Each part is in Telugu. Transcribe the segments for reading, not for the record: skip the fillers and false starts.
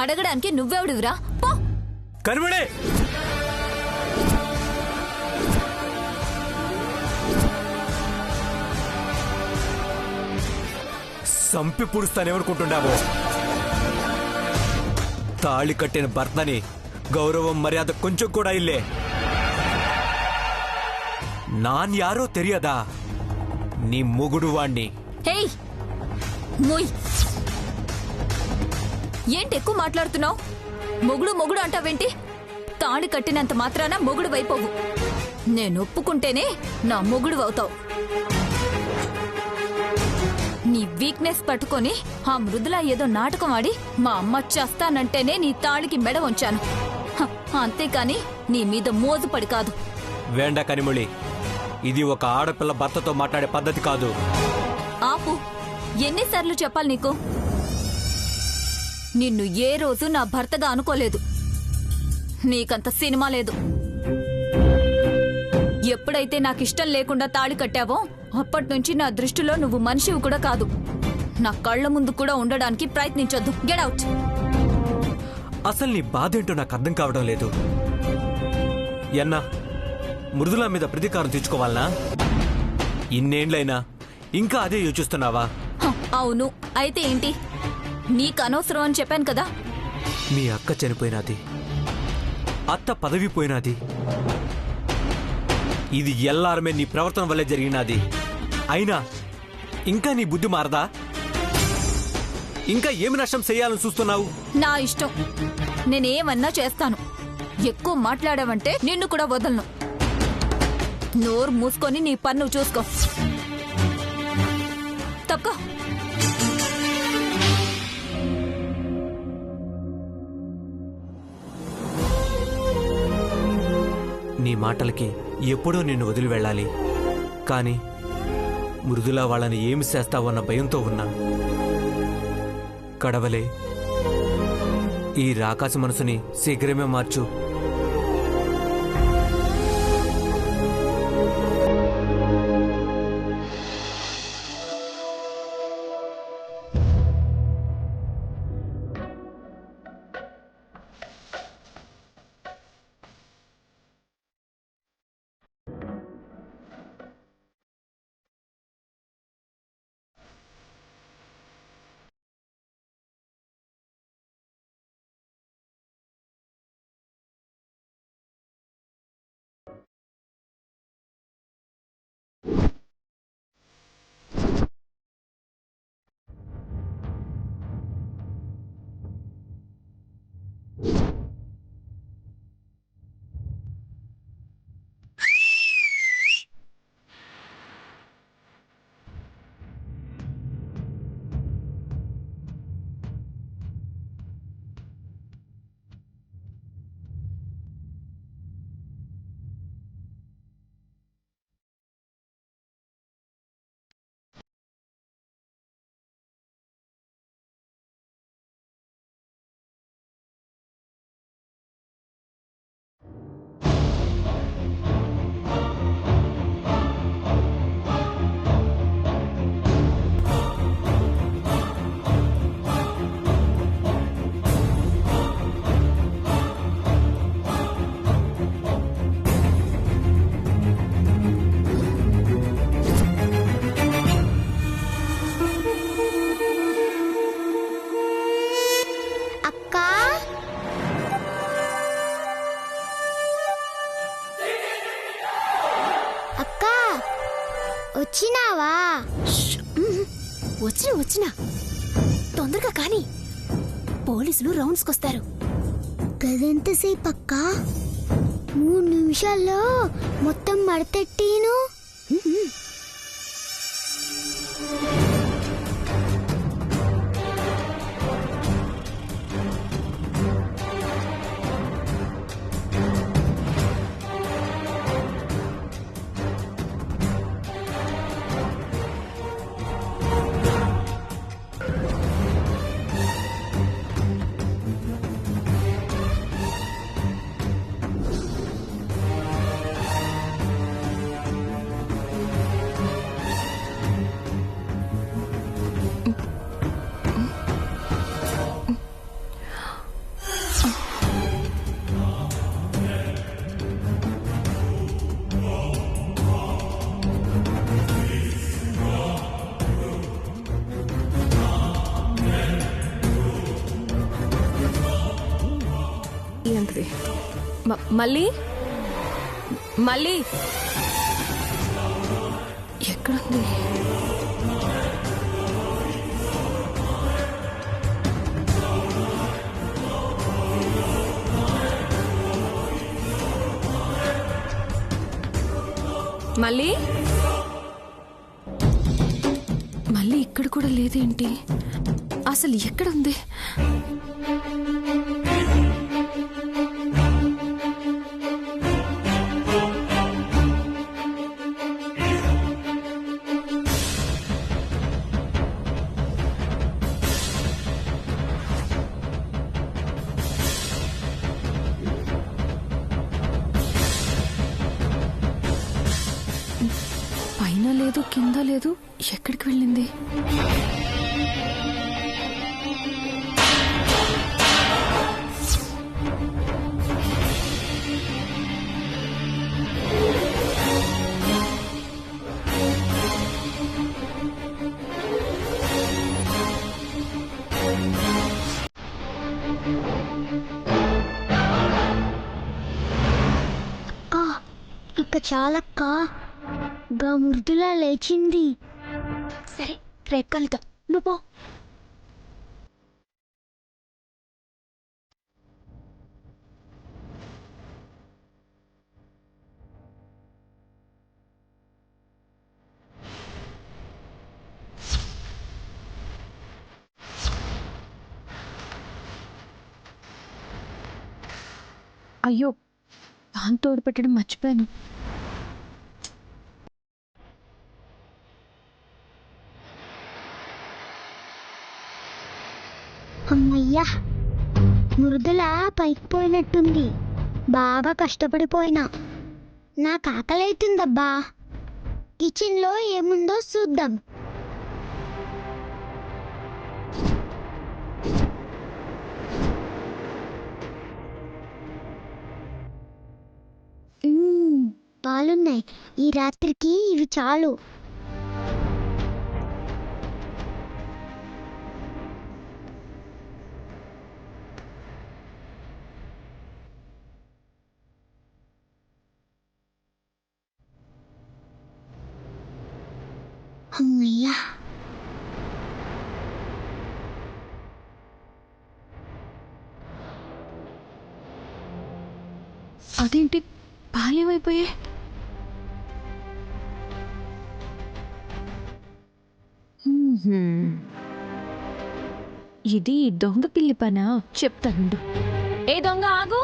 అడగడానికి నువ్వెవడివిరా? పో. కనిమణి, సంపి పుడుస్తానేమనుకుంటున్నావు? తాళి కట్టిన భర్తని గౌరవం మర్యాద కొంచెం కూడా ఇల్లే. నాన్ యారో తెలియదా? నీ మొగుడు వాణ్ణి. హేయ్ మోయ్, ఏంటి ఎక్కువ మాట్లాడుతున్నావు? మొగుడు మొగుడు అంటావేంటి? తాళి కట్టినంత మాత్రాన మొగుడు వైపోవు. నేను ఒప్పుకుంటేనే నా మొగుడు అవుతావు. నీ వీక్నెస్ పట్టుకొని ఆ మృదుల ఏదో నాటకం ఆడి మా అమ్మ చేస్తానంటేనే నీ తాళికి మెడ వంచాను. అంతేకాని నీ మీద మోజుపడి కాదు. వేండా కనిమొళి, ఇది ఒక ఆడపిల్ల భర్తతో మాట్లాడే పద్ధతి కాదు. ఆపు. ఎన్నిసార్లు చెప్పాలి నీకు? నిన్ను ఏ రోజు నా భర్తగా అనుకోలేదు. నీకంత సినిమా లేదు. ఎప్పుడైతే నాకిష్టం లేకుండా తాళి కట్టావో అప్పట్నుంచి నా దృష్టిలో నువ్వు మనిషివి కూడా కాదు. నా కళ్ల ముందు కూడా ఉండడానికి ప్రయత్నించొద్దు. Get out. అసలు నీ బాధేంటో నాకు అర్థం కావడం లేదు. ఎన్నా మృదుల మీద ప్రతీకారం తెచ్చుకోవాలనా? ఇన్నేండ్లైనా ఇంకా అదే యోచిస్తున్నావా? అవును, అయితే ఏంటి? నీకు అనవసరం అని చెప్పాను కదా. మీ అక్క చనిపోయినది, అత్త పదవి పోయినది, ఇది ఎల్లారమే నీ ప్రవర్తన వల్లే జరిగినది. అయినా ఇంకా నీ బుద్ధి మారదా? ఇంకా ఏమి నష్టం చేయాలని చూస్తున్నావు? నా ఇష్టం, నేనేమన్నా చేస్తాను. ఎక్కువ మాట్లాడావంటే నిన్ను కూడా వదలను. నోరు మూసుకొని నీ పన్ను చూసుకో. తప్పుకో. నీ మాటలకి ఎప్పుడో నిన్ను వదిలి వెళ్ళాలి. కానీ మృదులా వాళ్ళని ఏమి చేస్తావన్న భయంతో ఉన్నా. కడవలే, ఈ రాకాసి మనసుని శీఘ్రమే మార్చు. వచ్చినావా? వచ్చినా తొందరగా కానీ పోలీసులు రౌండ్స్కొస్తారు. గదెంతసేపు అక్క? 3 నిమిషాల్లో మొత్తం మడతెట్టిను. ఏంటిది మళ్ళీ మళ్ళీ ఎక్కడుంది? మళ్ళీ మళ్ళీ ఇక్కడ కూడా లేదేంటి? అసలు ఎక్కడుంది? పైన లేదు, కింద లేదు, ఎక్కడికి వెళ్ళింది? అక్క ఇక చాలక్క, గా మృదులా లేచింది. సరే రేపు కలుద్దాం, నువ్వు పో. అయ్యో, పాన్ తోడు పెట్టడం మర్చిపోయాను. అమ్మయ్యా, మృదుల పైకి పోయినట్టుంది. బాగా కష్టపడిపోయినా. నాకు ఆకలి అవుతుందబ్బా. కిచెన్లో ఏముందో చూద్దాం. పాలున్నాయి, ఈ రాత్రికి ఇవి చాలు. అమ్మయ్యా, అదేంటి పాలేమైపోయాయి? ఇది దొంగ పిల్లి పనా? చెప్తానుండు. ఏ దొంగ ఆగు!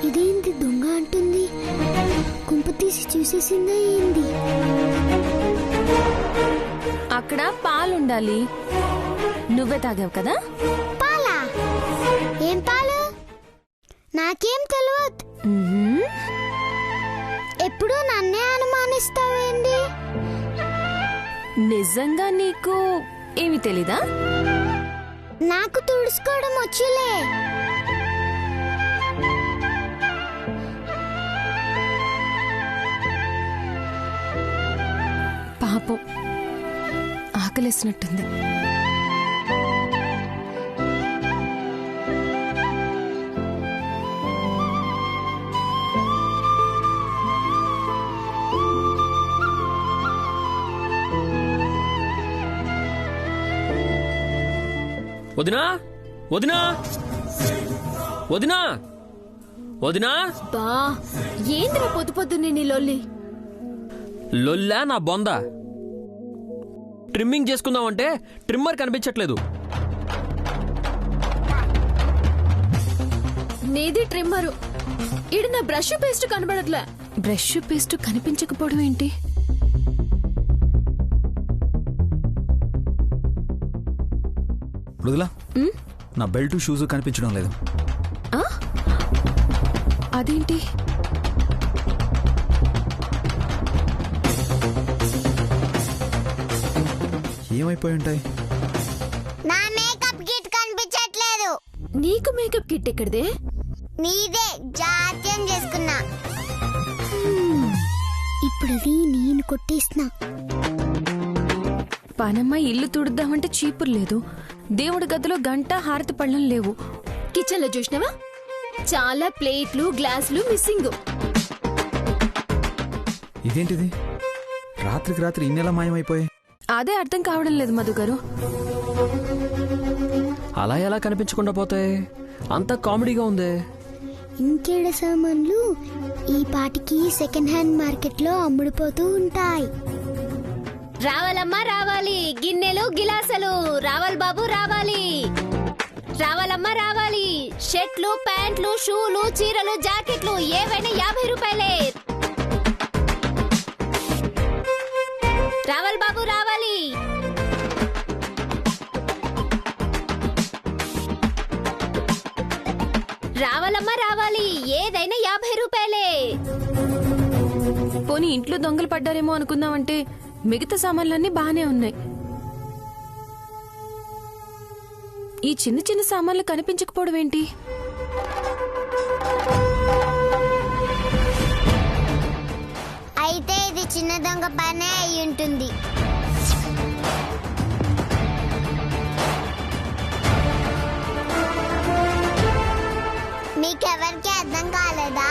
ఇదేంటి దొంగ అంటుంది? కుంప తీసి చూసేసిందా ఏంది? అక్కడ పాలుండాలి, నువ్వే తాగావు కదా? పాలా? ఏం పాలు? నాకేం తెలియదు. ఎప్పుడు నన్నే అనుమానిస్తావేంది? నిజంగా నీకు ఏమి తెలీదా? నాకు తుడుచుకోవడం వచ్చులే. పాపం, ఆకలేసినట్టుంది. వదినా, వదినా, వదినా, వదినా. బా, ఏంద్రా పొద్దు పొద్దున్నే నీ లొల్లి? లొల్లా నా బొంద. ట్రిమ్మింగ్ చేసుకుందామంటే ట్రిమ్మర్ కనిపించట్లేదు. నీది ట్రిమ్మరు, ఇడు నా బ్రష్ పేస్ట్ కనబడట్లే. బ్రష్ పేస్ట్ కనిపించకపోవడం ఏంటి? మృదులా, నా బెల్ట్ షూస్ కనిపించడం లేదు. అదేంటి? ఏమైపోయి ఉంటాయి? నా మేకప్ కిట్ కనిపించట్లేదు. నీకు మేకప్ కిట్ ఎక్కడిదే? నీదే జాత్యం చేసుకున్నా. ఇప్పుడు అది నేను కొట్టేస్తున్నా. పనమ్మ ఇల్లు తుడుద్దామంటే చీపురు లేదు, దేవుడి గదిలో గంట హారతి పళ్ళం లేవు. కిచెన్ లో చూసినావా, చాలా ప్లేట్లు గ్లాసులు మిస్సింగ్. ఇదేంటిది రాత్రికి రాత్రి ఇన్నెలా మాయమైపోయాయి? అదే అర్థం కావడం లేదు మధు గారు. అలా ఎలా కనిపించకుండా పోతాయి? అంత కామెడీగా ఉందే. ఇంకేడ సామాన్లు ఈ పాటికి సెకండ్ హ్యాండ్ మార్కెట్ లో అమ్ముడుపోతూ ఉంటాయి. రావాలమ్మా రావాలి, గిన్నెలు గిలాసలు రావాలి బాబు రావాలి. రావాలమ్మా రావాలి, షర్ట్లు ప్యాంట్లు షూలు చీరలు జాకెట్లు ఏవైనా 50 రూపాయలే. రావాలి బాబు రావాలి. రావాలమ్మా రావాలి, ఏదైనా 50 రూపాయలే. పోనీ ఇంట్లో దొంగలు పడ్డారేమో అనుకుందామంటే మిగతా సామాన్లన్నీ బానే ఉన్నాయి. ఈ చిన్న చిన్న సామాన్లు కనిపించకపోవడం ఏంటి? అయితే ఇది చిన్న దొంగ పనే అయి ఉంటుంది. మీకెవరికి అర్థం కాలేదా?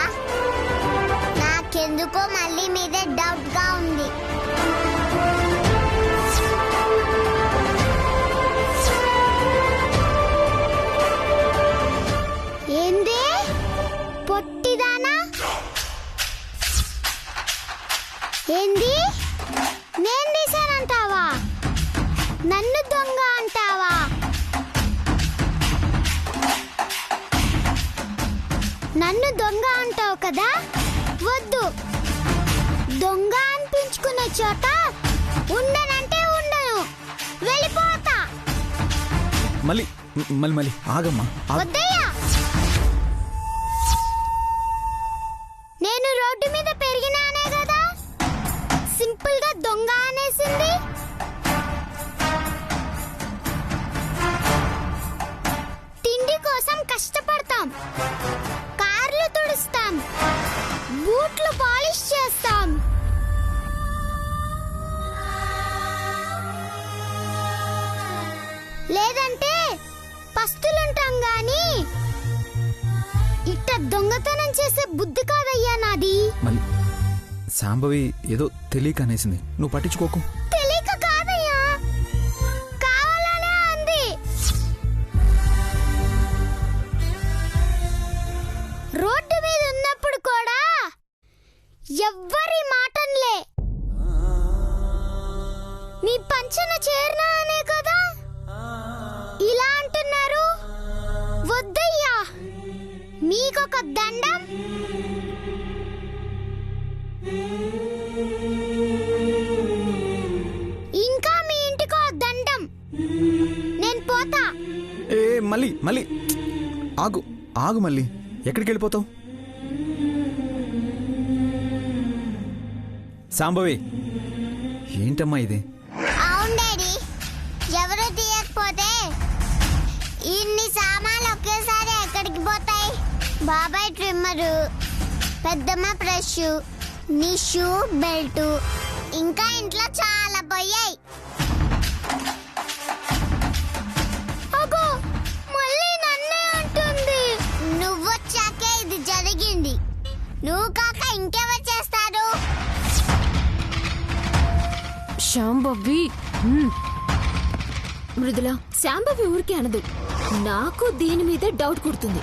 నాకెందుకో మళ్ళీ మీదే డౌట్ గా ఉంది. ఏంది పొట్టిదానా? ఏంది నేను తీసానంటావా? నన్ను దొంగ అంటావా? నన్ను దొంగ అంటావు కదా, వద్దు. దొంగ అనిపించుకునే చోట ఉండనంటే ఉండను, వెళ్ళిపోతా. మళ్ళీ మళ్ళీ మళ్ళీ ఆగమ్మా. వద్దయ్యా, నేను రోడ్డు మీద పెరిగినానే కదా, సింపుల్ గా దొంగ అనేసింది. తిండి కోసం కష్టపడతాం, కార్లు తుడుస్తాం, బూట్లు పాలిష్ చేస్తాం. లేదంటే పస్తులుంటాం గాని ఇట్ట దొంగతనం చేసే బుద్ధి కాదయ్యా నాది. మళ్ళీ శాంభవి ఏదో తెలియక అనేసింది, నువ్వు పట్టించుకోకు. తెలియక కాదయ్యా, కావాలనే అంది. రోడ్డు మీద ఉన్నప్పుడు కూడా ఎవ్వరి మాటన్లే. మీ పంచన చేరినా అనే కదా ఇలా అంటున్నారు. వద్దయ్యా, మీకొక దండం. ఇంకా మీ ఇంటికో దండం. నేను పోతా. ఏ మళ్ళీ మళ్ళీ ఆగు ఆగు, మళ్ళీ ఎక్కడికి వెళ్ళిపోతావు? శాంభవి ఏంటమ్మా ఇది? అవును డాడీ, ఎవరు తీయకపోతే ఇన్ని సామాన్లు ఒకేసారి ఎక్కడికి పోతాయి? బాబాయ్ ట్రిమ్మరు, పెద్దమ్మ బ్రష్, నీ షూ బెల్ట్, ఇంకా ఇంట్లో చాలా పోయాయి. అగో, మళ్ళీ నన్నే అంటుంది. నువ్వొచ్చాకే ఇది జరిగింది, నువ్వు కాక ఇంకెవరు చేస్తారు? శాంభవి మృదుల, శాంభవి ఊరికే అనదు, నాకు దీని మీద డౌట్ కుడుతుంది.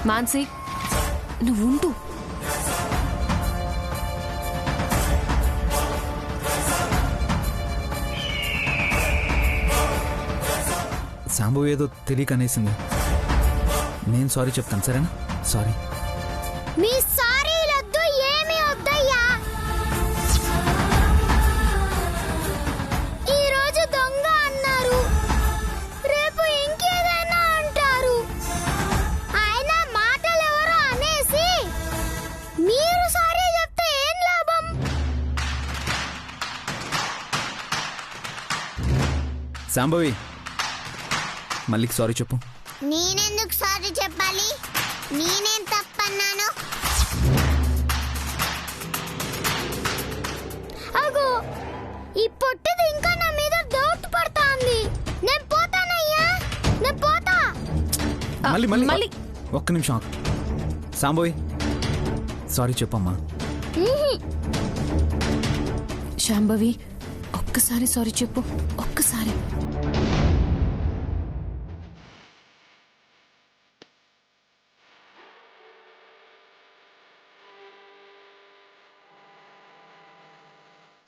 మాన్సి, నువ్వు ఉంటూ. శాంభవి ఏదో తెలియక అనేసింది. నేను సారీ చెప్తాను, సరేనా? సారీ. మీ సారీలొద్దు, ఏమీ వద్దయ్యా. ఈ రోజు దొంగ అన్నారు, రేపు ఇంకేదైనా అంటారు. ఆయన మాటలు ఎవరో అనేసి మీరు సారీ చెప్తే ఏం లాభం? శాంభవి మళ్ళీకి సారీ చెప్పు. నేనెందుకు సారీ చెప్పాలి? నేనేం తప్పన్నాను? అగో ఈ పొట్టిది ఇంకా నా మీద డౌట్ పడతాంది. నేను పోతానయ్యా, నేను పోతా. మళ్ళీ ఒక్క నిమిషం ఆగు. సాంబోయ్ సారీ చెప్పమ్మా. శాంభవి ఒక్కసారి సారీ చెప్పు, ఒక్కసారి.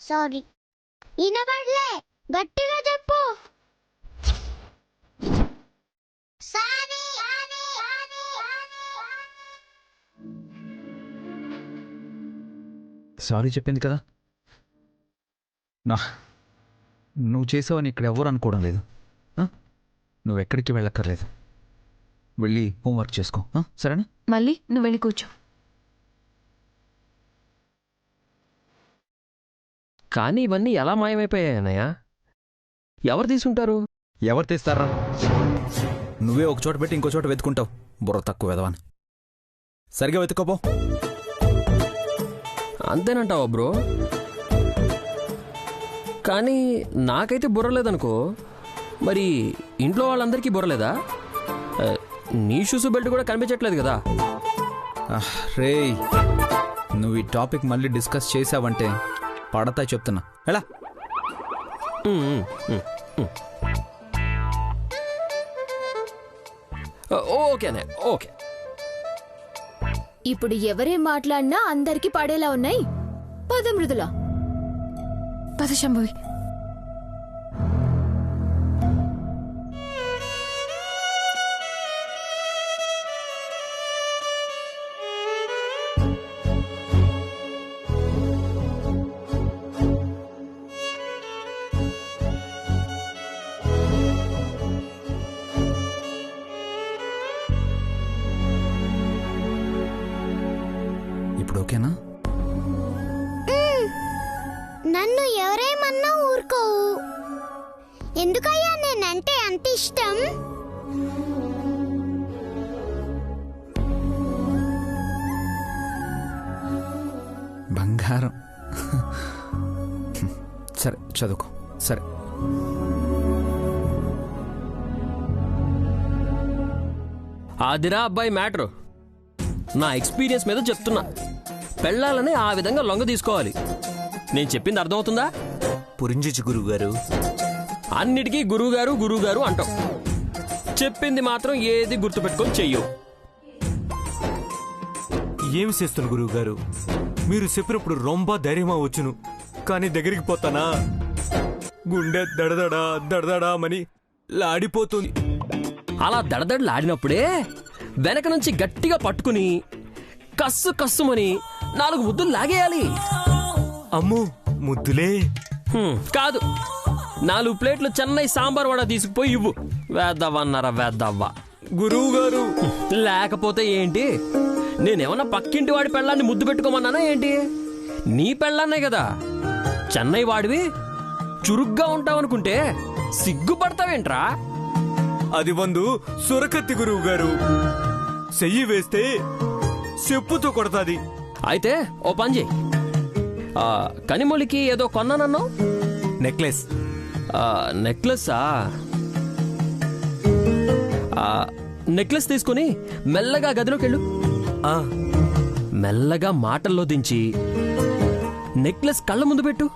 సారీ. వినబడలే, గట్టిగా చెప్పు. సారీ. సారీ చెప్పింది కదా. నువ్వు చేసావని ఇక్కడ ఎవరు అనుకోవడం లేదు. నువ్వు ఎక్కడికి వెళ్ళక్కర్లేదు, వెళ్ళి హోంవర్క్ చేసుకో, సరేనా? మళ్ళీ నువ్వు వెళ్ళి కూర్చో. కానీ ఇవన్నీ ఎలా మాయమైపోయాయి అన్నయ్య? ఎవరు తీసుకుంటారు? ఎవరు తీస్తారా? నువ్వే ఒక చోట పెట్టి ఇంకో చోట వెతుకుంటావు, బుర్ర తక్కువ వెదవాని. సరిగా వెతుకోపో. అంతేనంటావా బ్రో? కానీ నాకైతే బుర్రలేదనుకో, మరి ఇంట్లో వాళ్ళందరికీ బుర్రలేదా? నీ షూస్ బెల్ట్ కూడా కనిపించట్లేదు కదా. రేయ్, నువ్వు ఈ టాపిక్ మళ్ళీ డిస్కస్ చేసావంటే పడతా చెప్తున్నా. ఎలా? ఓకేనే, ఓకే. ఇప్పుడు ఎవరేం మాట్లాడినా అందరికి పడేలా ఉన్నాయి. పద మృదుల, పద శాంభవి. ఇప్పుడు ఓకేనా? నన్ను ఎవరేమన్నా ఊరుకోవు. ఎందుకయ్యా నేనంటే అంత ఇష్టం? బంగారం. సరే చదువుకో. సరే, ఆదిరా అబ్బాయి మ్యాటరు. నా ఎక్స్పీరియన్స్ మీద చెప్తున్నా. పెళ్ళాలని ఆ విధంగా లొంగ తీసుకోవాలి. నేను చెప్పింది అర్థమవుతుందా? పురింజిచ్చు గురువుగారు. అన్నిటికీ గురువుగారు గురువుగారు అంటాం. చెప్పింది మాత్రం ఏది గుర్తుపెట్టుకొని చెయ్యవు. ఏమి చేస్తున్న గురువుగారు? మీరు చెప్పినప్పుడు రొంబ ధైర్యమా వచ్చును, కానీ దగ్గరికి పోతానా గుండె దడదడా దడదడామని లాడిపోతుంది. అలా దడదడలాడినప్పుడే వెనక నుంచి గట్టిగా పట్టుకుని కస్సు కస్సుమని 4 ముద్దులు లాగేయాలి. అమ్మో, ముద్దులే కాదు, 4 ప్లేట్లు చెన్నై సాంబార్ వడ తీసుకుపోయి ఇవ్వు. వేద్దవన్నారా వేద్దవ్వ. గురువు గారు. లేకపోతే ఏంటి? నేనేమన్నా పక్కింటి వాడి పెళ్ళాన్ని ముద్దు పెట్టుకోమన్నానా ఏంటి? నీ పెళ్ళాన్నే కదా. చెన్నై వాడివి చురుగ్గా ఉంటావనుకుంటే సిగ్గుపడతావేంట్రా? అది వందు సురకత్తి గురువు గారు. చెయ్యి వేస్తే చెప్పుతో కొడతాది. అయితే ఓ పని చెయ్యి. కనిమొలికి ఏదో కొన్నానన్నావు. నెక్లెస్. నెక్లెస్సా? నెక్లెస్ తీసుకుని మెల్లగా గదిలోకి వెళ్ళు. మెల్లగా మాటల్లో దించి నెక్లెస్ కళ్ళ ముందు పెట్టు.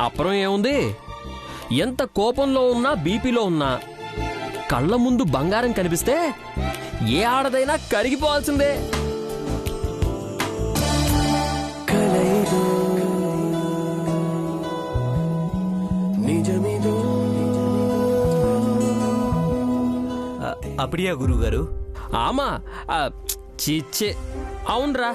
అப்புறம் ఏముంది? ఎంత కోపంలో ఉన్నా బీపీలో ఉన్నా కళ్ళ ముందు బంగారం కనిపిస్తే ఏ ఆడదైనా కరిగిపోవాల్సిందే. అప్పుడియా గురువు గారు? ఆమా చిచ్చే అవునరా.